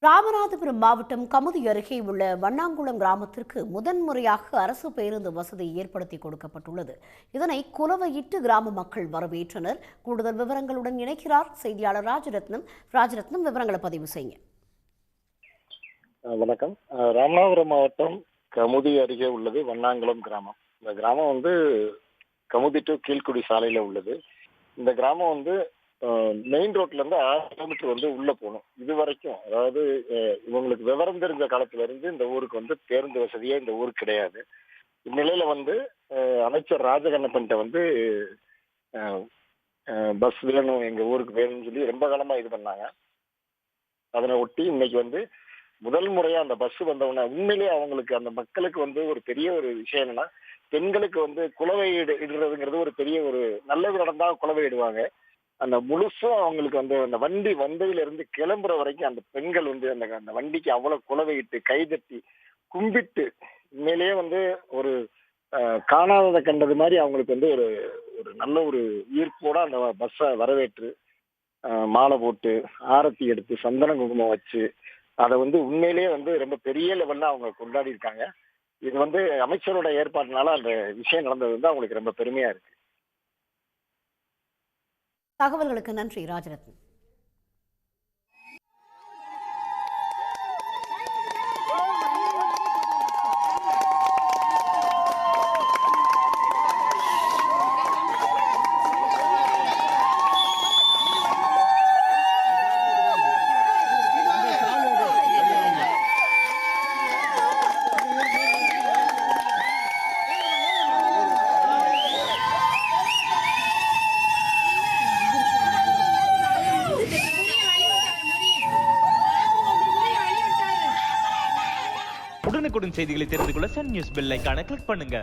ராமநாதபுரம் மாவட்டம் கமுதி அருகே உள்ள வண்ணாங்குளம் கிராமத்திற்கு முதன்முறையாக அரசு பேருந்து வசதி ஏற்படுத்தி கொடுக்கப்பட்டுள்ளது. இதனை குலவையிட்டு கிராம மக்கள் வரவேற்றனர். கூடுதல் விவரங்களுடன் இணைக்கிறார் செய்தியாளர் ராஜரத்னம். விவரங்களை பதிவு செய்யுங்க. வணக்கம். ராமநாதபுரம் மாவட்டம் கமுதி அருகே உள்ளது வண்ணாங்குளம் கிராமம். இந்த கிராமம் கமுதி டு கீழ்குடி சாலையில உள்ளது. இந்த கிராமம் மெயின் ரோட்ல இருந்து 6 கிலோமீட்டர் உள்ள போகணும். இது வரைக்கும் அதாவது இவங்களுக்கு விவரம் தெரிஞ்ச காலத்துல இருந்து இந்த ஊருக்கு பேருந்து வசதியே இந்த ஊருக்கு கிடையாது. இந்நிலையில அமைச்சர் ராஜகண்ணப்பன்ட்ட பஸ் வேணும், எங்க ஊருக்கு வேணும்னு சொல்லி ரொம்ப காலமா இது பண்ணாங்க. அதனை ஒட்டி இன்னைக்கு முதல் முறையா அந்த பஸ் வந்தவுடனே உண்மையிலேயே அவங்களுக்கு அந்த மக்களுக்கு ஒரு பெரிய ஒரு விஷயம் என்னன்னா, பெண்களுக்கு குலவை இடுறதுங்கிறது ஒரு பெரிய ஒரு நல்லது நடந்தா குலவை இடுவாங்க. அந்த முழுசும் அவங்களுக்கு அந்த வண்டி வந்ததுல இருந்து கிளம்புற வரைக்கும் அந்த பெண்கள் அந்த வண்டிக்கு அவ்வளவு குலவையிட்டு கைதட்டி கும்பிட்டு உண்மையிலேயே ஒரு காணாததை கண்டது மாதிரி அவங்களுக்கு ஒரு ஒரு நல்ல ஒரு ஈர்ப்போட அந்த பஸ்ஸை வரவேற்று மாலை போட்டு ஆரத்தி எடுத்து சந்தன குங்குமம் வச்சு அதை உண்மையிலேயே ரொம்ப பெரிய லெவல்ல அவங்க கொண்டாடி இருக்காங்க. இது அமைச்சரோட ஏற்பாட்டினால அந்த விஷயம் நடந்தது அவங்களுக்கு ரொம்ப பெருமையா இருக்கு. தகவல்களுக்கு நன்றி ராஜரத்னம். உடனுக்குடன் செய்திகளை தெரிந்து கொள்ள சன் நியூஸ் பெல் ஐகானை கிளிக் பண்ணுங்க.